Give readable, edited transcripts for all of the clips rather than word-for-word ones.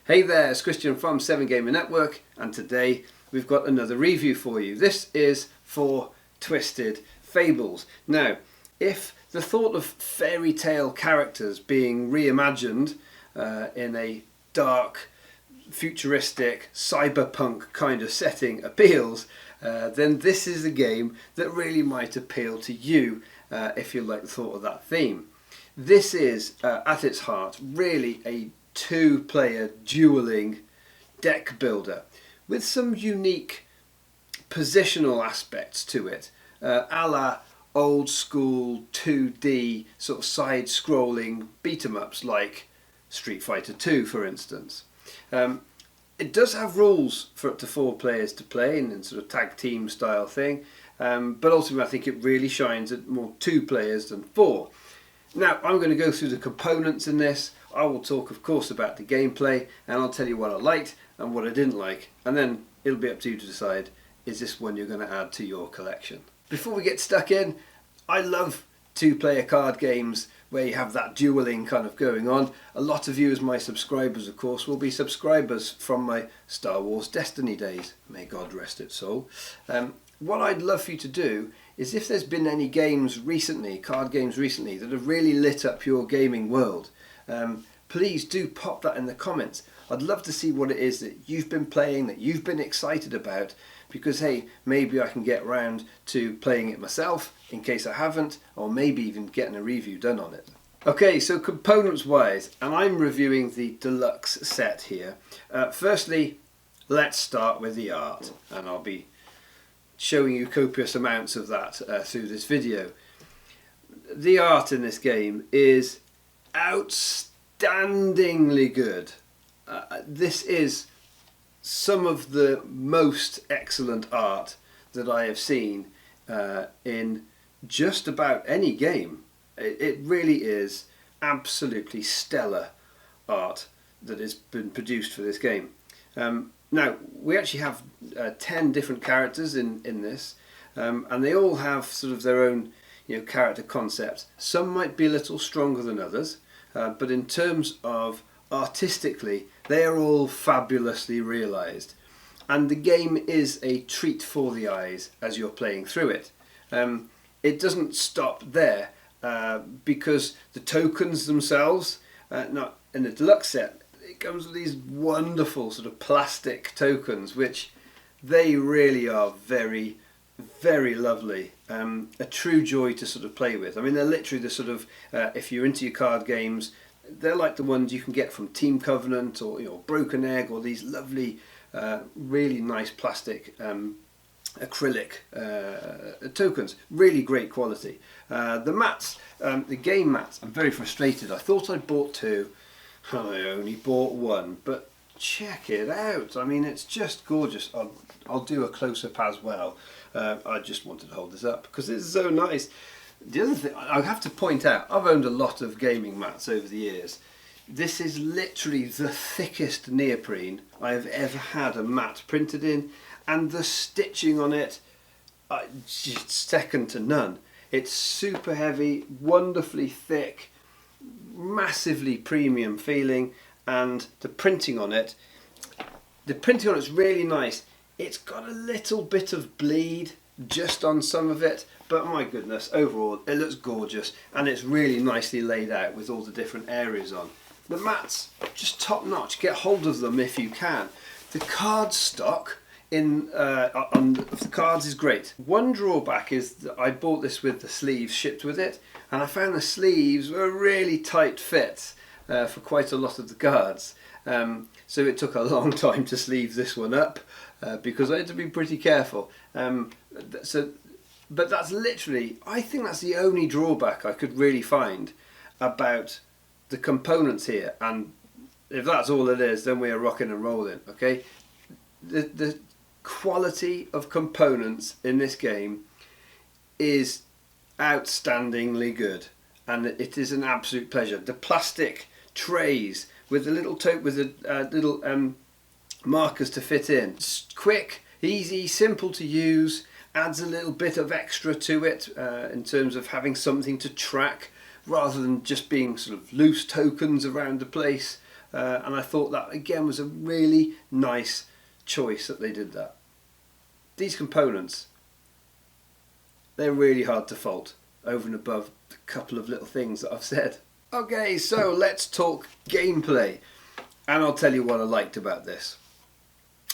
Hey there, it's Christian from 7Gamer Network, and today we've got another review for you. This is for Twisted Fables. Now, if the thought of fairy tale characters being reimagined in a dark, futuristic, cyberpunk kind of setting appeals, then this is a game that really might appeal to you if you like the thought of that theme. This is, at its heart, really a two-player dueling deck builder with some unique positional aspects to it, a la old school 2D sort of side-scrolling beat-em-ups like Street Fighter 2, for instance. It does have rules for up to 4 players to play in sort of tag team style thing, but ultimately I think it really shines at more 2 players than 4. Now, I'm going to go through the components in this. I will talk, of course, about the gameplay, and I'll tell you what I liked and what I didn't like, and then it'll be up to you to decide, is this one you're going to add to your collection? Before we get stuck in, I love 2-player card games where you have that dueling kind of going on. A lot of you, as my subscribers, of course, will be subscribers from my Star Wars Destiny days. May God rest its soul. What I'd love for you to do is, if there's been any games recently, card games recently, that have really lit up your gaming world, please do pop that in the comments. I'd love to see what it is that you've been playing, that you've been excited about, because hey, maybe I can get round to playing it myself in case I haven't, or maybe even getting a review done on it. Okay, so components wise, and I'm reviewing the deluxe set here. Firstly, let's start with the art, and I'll be showing you copious amounts of that through this video. The art in this game is outstandingly good. This is some of the most excellent art that I have seen in just about any game. It really is absolutely stellar art that has been produced for this game. Now, we actually have 10 different characters in this, and they all have sort of their own character concepts. Some might be a little stronger than others, but in terms of artistically, they are all fabulously realised. And the game is a treat for the eyes as you're playing through it. It doesn't stop there, because the tokens themselves, not in the deluxe set, it comes with these wonderful sort of plastic tokens, which they really are very, very lovely. A true joy to sort of play with. I mean, they're literally the sort of, if you're into your card games, they're like the ones you can get from Team Covenant or Broken Egg, or these lovely, really nice plastic acrylic tokens. Really great quality. The mats, the game mats, I'm very frustrated. I thought I'd bought 2. I only bought 1, but check it out. I mean, it's just gorgeous. I'll do a close-up as well. I just wanted to hold this up because it's so nice. The other thing I have to point out, I've owned a lot of gaming mats over the years. This is literally the thickest neoprene I have ever had a mat printed in, and the stitching on it, just second to none. It's super heavy, wonderfully thick, massively premium feeling, and the printing on it is really nice. It's got a little bit of bleed just on some of it, but my goodness, overall it looks gorgeous, and it's really nicely laid out with all the different areas on. The mats, just top notch. Get hold of them if you can. The card stock of the cards is great. One drawback is that I bought this with the sleeves shipped with it, and I found the sleeves were really tight fits for quite a lot of the cards. So it took a long time to sleeve this one up because I had to be pretty careful. But that's literally, I think that's the only drawback I could really find about the components here. And if that's all it is, then we are rocking and rolling. Okay, the quality of components in this game is outstandingly good, and it is an absolute pleasure. The plastic trays with the little markers to fit in. It's quick, easy, simple to use, adds a little bit of extra to it in terms of having something to track rather than just being sort of loose tokens around the place. And I thought that again was a really nice choice that they did that. These components, they're really hard to fault over and above the couple of little things that I've said. Okay, so let's talk gameplay, and I'll tell you what I liked about this.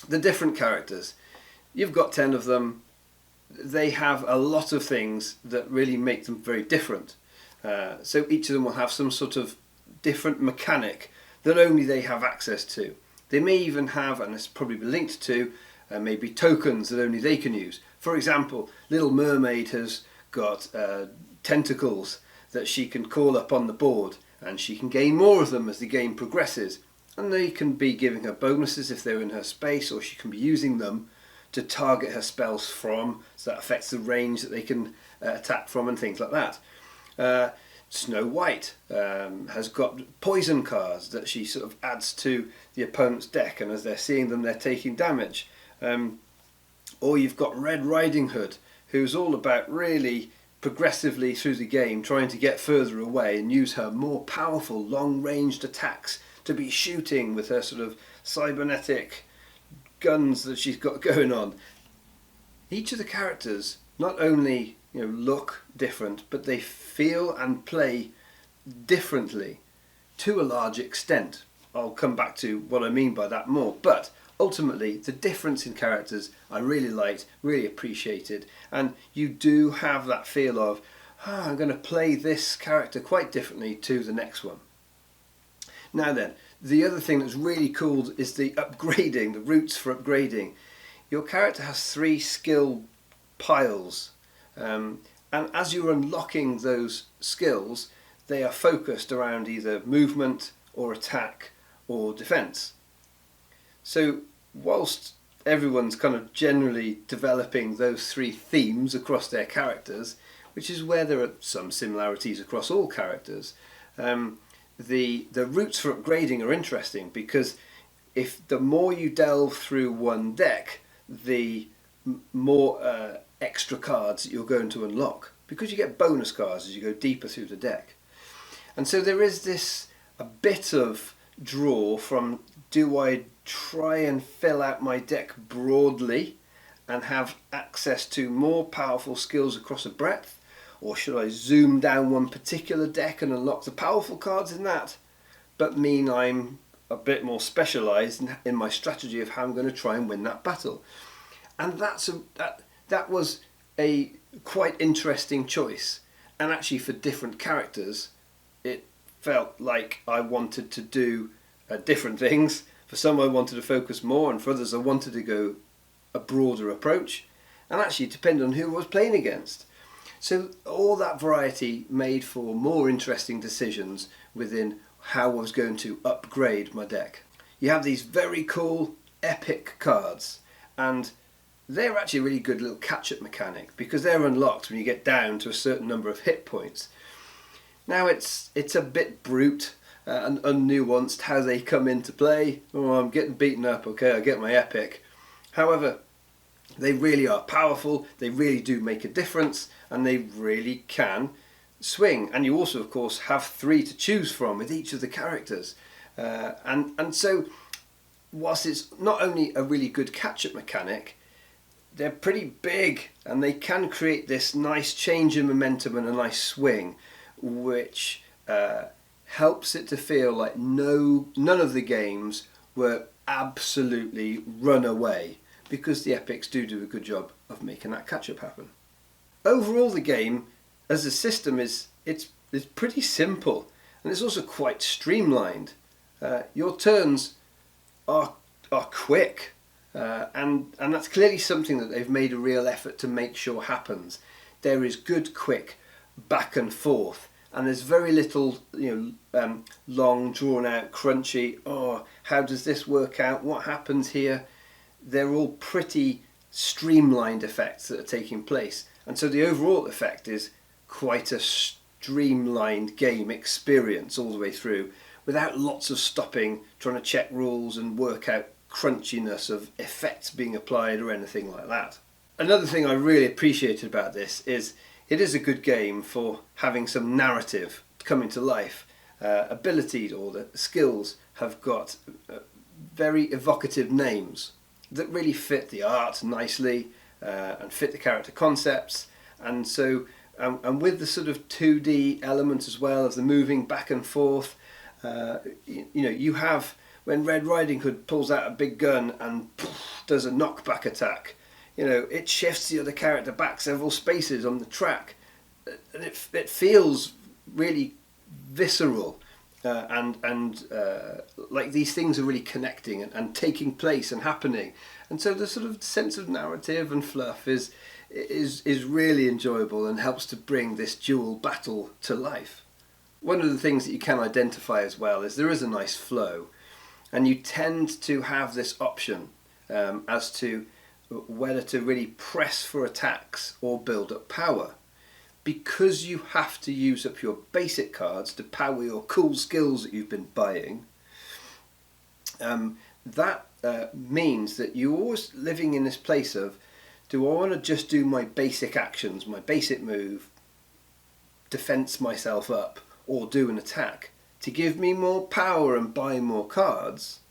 The different characters, you've got 10 of them. They have a lot of things that really make them very different. So each of them will have some sort of different mechanic that only they have access to. They may even have, and it's probably linked to, maybe tokens that only they can use. For example, Little Mermaid has got tentacles that she can call up on the board, and she can gain more of them as the game progresses. And they can be giving her bonuses if they're in her space, or she can be using them to target her spells from, so that affects the range that they can attack from and things like that. Snow White has got poison cards that she sort of adds to the opponent's deck, and as they're seeing them they're taking damage. Or you've got Red Riding Hood, who's all about really progressively through the game trying to get further away and use her more powerful long-ranged attacks to be shooting with her sort of cybernetic guns that she's got going on. Each of the characters not only look different, but they feel and play differently to a large extent. I'll come back to what I mean by that more, but ultimately the difference in characters I really liked, really appreciated, and you do have that feel of, I'm going to play this character quite differently to the next one. Now then, the other thing that's really cool is the upgrading, the routes for upgrading. Your character has 3 skill piles, and as you're unlocking those skills, they are focused around either movement or attack or defense. So whilst everyone's kind of generally developing those 3 themes across their characters, which is where there are some similarities across all characters, the routes for upgrading are interesting, because if the more you delve through one deck, the more extra cards that you're going to unlock, because you get bonus cards as you go deeper through the deck. And so there is a bit of draw from, do I try and fill out my deck broadly and have access to more powerful skills across a breadth, or should I zoom down one particular deck and unlock the powerful cards in that, but mean I'm a bit more specialised in my strategy of how I'm going to try and win that battle. And that was a quite interesting choice. And actually for different characters, it felt like I wanted to do different things. For some I wanted to focus more, and for others I wanted to go a broader approach. And actually it depended on who I was playing against. So all that variety made for more interesting decisions within how I was going to upgrade my deck. You have these very cool epic cards, and they're actually a really good little catch-up mechanic, because they're unlocked when you get down to a certain number of hit points. Now it's a bit brute and unnuanced how they come into play. Oh, I'm getting beaten up, okay, I get my epic. However, they really are powerful, they really do make a difference, and they really can swing. And you also, of course, have 3 to choose from with each of the characters. And so, whilst it's not only a really good catch-up mechanic, they're pretty big, and they can create this nice change in momentum and a nice swing, which helps it to feel like none of the games were absolutely run away, because the epics do a good job of making that catch-up happen. Overall, the game as a system it's pretty simple, and it's also quite streamlined. Your turns are quick, and that's clearly something that they've made a real effort to make sure happens. There is good, quick back and forth, and there's very little long, drawn out, crunchy, how does this work out, what happens here. They're all pretty streamlined effects that are taking place, and so the overall effect is quite a streamlined game experience all the way through, without lots of stopping, trying to check rules and work out crunchiness of effects being applied or anything like that. Another thing I really appreciated about this is it is a good game for having some narrative coming to life. Abilities or the skills have got very evocative names that really fit the art nicely and fit the character concepts. And so, with the sort of 2D element as well as the moving back and forth, you have when Red Riding Hood pulls out a big gun and does a knockback attack. It shifts the other character back several spaces on the track, and it feels really visceral, and like these things are really connecting and taking place and happening, and so the sort of sense of narrative and fluff is really enjoyable and helps to bring this dual battle to life. One of the things that you can identify as well is there is a nice flow, and you tend to have this option as to whether to really press for attacks or build up power. Because you have to use up your basic cards to power your cool skills that you've been buying, that means that you're always living in this place of, do I want to just do my basic actions, my basic move, defense myself up, or do an attack to give me more power and buy more cards?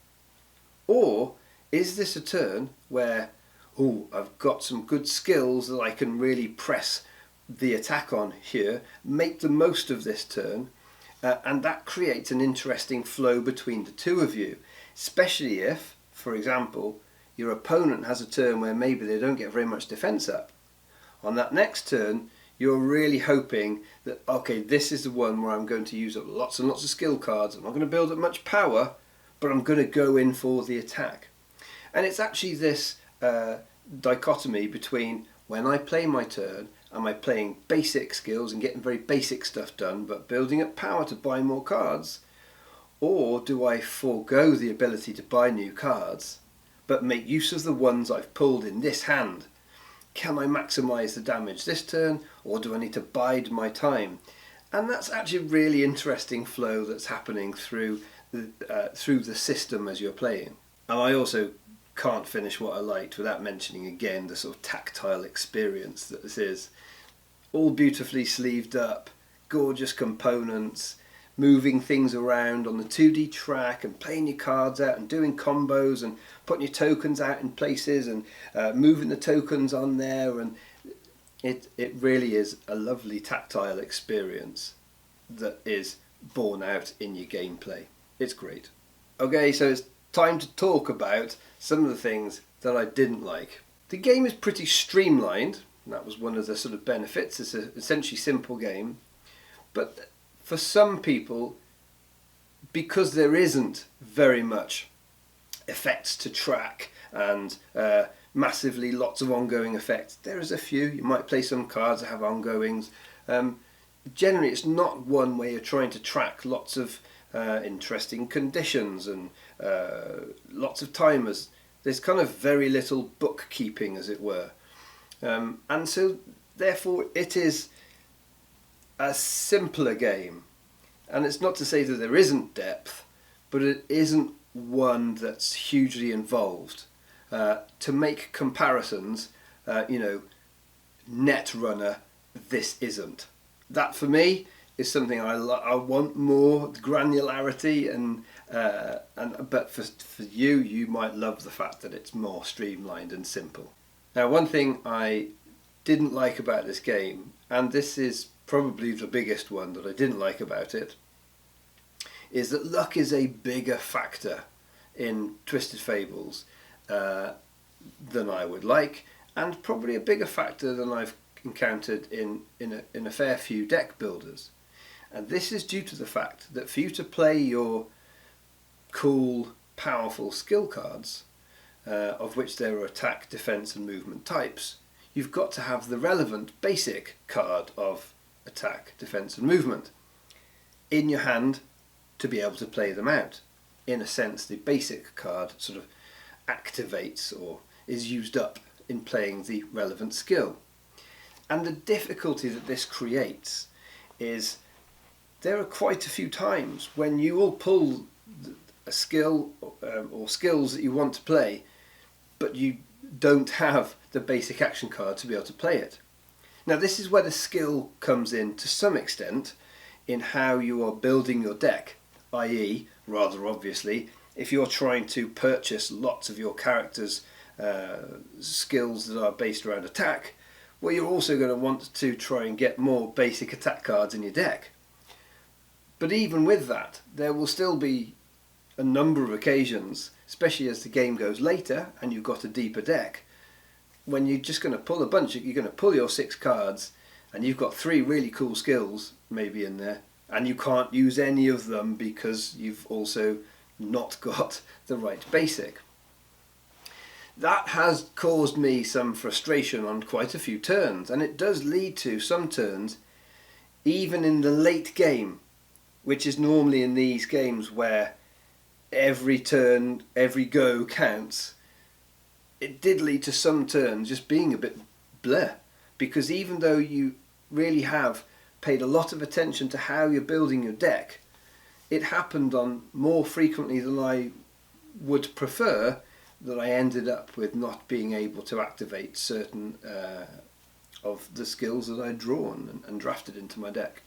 Or is this a turn where, I've got some good skills that I can really press the attack on here, make the most of this turn, and that creates an interesting flow between the two of you, especially if, for example, your opponent has a turn where maybe they don't get very much defense up. On that next turn, you're really hoping that, okay, this is the one where I'm going to use up lots and lots of skill cards. I'm not going to build up much power, but I'm going to go in for the attack. And it's actually this dichotomy between when I play my turn, am I playing basic skills and getting very basic stuff done, but building up power to buy more cards? Or do I forego the ability to buy new cards, but make use of the ones I've pulled in this hand? Can I maximise the damage this turn, or do I need to bide my time? And that's actually a really interesting flow that's happening through the system as you're playing. And I also can't finish what I liked without mentioning again the sort of tactile experience that this is. All beautifully sleeved up, gorgeous components, moving things around on the 2D track and playing your cards out and doing combos and putting your tokens out in places and moving the tokens on there, and it really is a lovely tactile experience that is borne out in your gameplay. It's great. Okay, so it's time to talk about some of the things that I didn't like. The game is pretty streamlined, and that was one of the sort of benefits. It's an essentially simple game, but for some people, because there isn't very much effects to track and massively lots of ongoing effects, there is a few. You might play some cards that have ongoings. Generally, it's not one where you're trying to track lots of interesting conditions and lots of timers. There's kind of very little bookkeeping, as it were, and so therefore it is a simpler game. And it's not to say that there isn't depth, but it isn't one that's hugely involved. To make comparisons, Netrunner, this isn't. That for me is something I want more granularity, but for you might love the fact that it's more streamlined and simple. Now, one thing I didn't like about this game, and this is probably the biggest one that I didn't like about it, is that luck is a bigger factor in Twisted Fables than I would like, and probably a bigger factor than I've encountered in a fair few deck builders. And this is due to the fact that for you to play your cool, powerful skill cards, of which there are attack, defense and movement types, you've got to have the relevant basic card of attack, defense and movement in your hand to be able to play them out. In a sense, the basic card sort of activates or is used up in playing the relevant skill. And the difficulty that this creates is there are quite a few times when you will pull a skill or skills that you want to play, but you don't have the basic action card to be able to play it. Now this is where the skill comes in to some extent in how you are building your deck, i.e., rather obviously, if you're trying to purchase lots of your characters' skills that are based around attack, well, you're also going to want to try and get more basic attack cards in your deck. But even with that, there will still be a number of occasions, especially as the game goes later and you've got a deeper deck, when you're just going to pull a bunch, you're going to pull your 6 cards and you've got 3 really cool skills maybe in there, and you can't use any of them because you've also not got the right basic. That has caused me some frustration on quite a few turns, and it does lead to some turns, even in the late game, which is normally in these games where every turn, every go counts. It did lead to some turns just being a bit bleh, because even though you really have paid a lot of attention to how you're building your deck, it happened on more frequently than I would prefer that I ended up with not being able to activate certain of the skills that I'd drawn and drafted into my deck.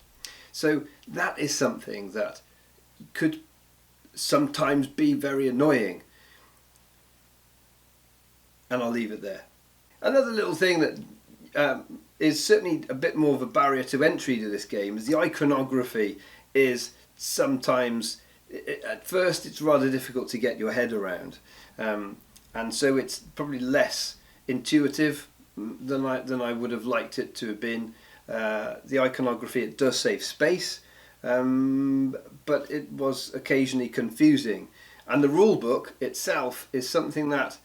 So that is something that could sometimes be very annoying, and I'll leave it there. Another little thing that is certainly a bit more of a barrier to entry to this game is the iconography is sometimes, at first it's rather difficult to get your head around, and so it's probably less intuitive than I would have liked it to have been. The iconography, it does save space, but it was occasionally confusing, and the rule book itself is something that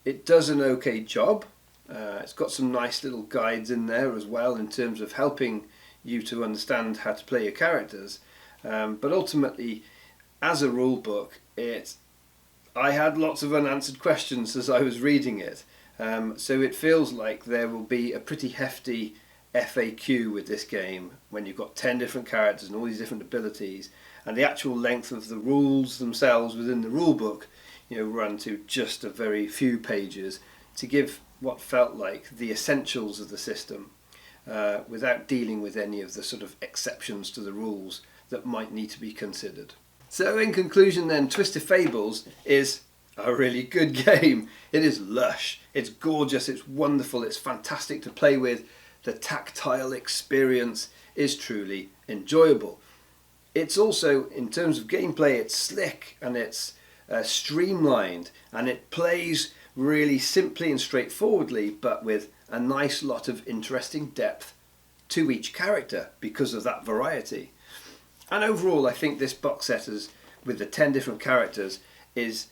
it does an okay job. It's got some nice little guides in there as well in terms of helping you to understand how to play your characters, but ultimately as a rule book I had lots of unanswered questions as I was reading it, so it feels like there will be a pretty hefty FAQ with this game when you've got 10 different characters and all these different abilities, and the actual length of the rules themselves within the rule book, run to just a very few pages to give what felt like the essentials of the system, without dealing with any of the sort of exceptions to the rules that might need to be considered. So in conclusion then, Twisted Fables is a really good game. It is lush, it's gorgeous, it's wonderful, it's fantastic to play with. The tactile experience is truly enjoyable. It's also, in terms of gameplay, it's slick and it's streamlined, and it plays really simply and straightforwardly, but with a nice lot of interesting depth to each character because of that variety. And overall, I think this box set with the 10 different characters is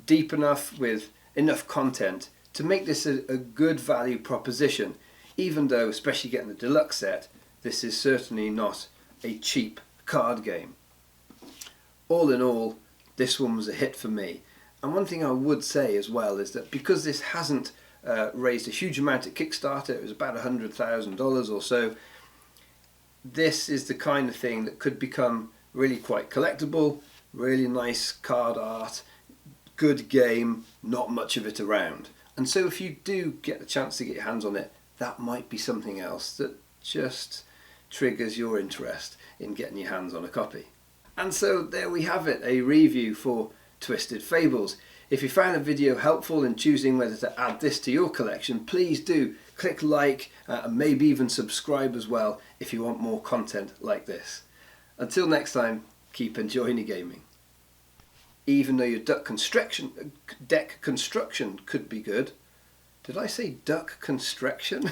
deep enough with enough content to make this a good value proposition, even though, especially getting the deluxe set, this is certainly not a cheap card game. All in all, this one was a hit for me. And one thing I would say as well is that because this hasn't raised a huge amount at Kickstarter, it was about $100,000 or so, this is the kind of thing that could become really quite collectible, really nice card art, good game, not much of it around. And so if you do get the chance to get your hands on it, that might be something else that just triggers your interest in getting your hands on a copy. And so there we have it, a review for Twisted Fables. If you found the video helpful in choosing whether to add this to your collection, please do click like and maybe even subscribe as well if you want more content like this. Until next time, keep enjoying your gaming. Even though your deck construction could be good. Did I say duck constriction?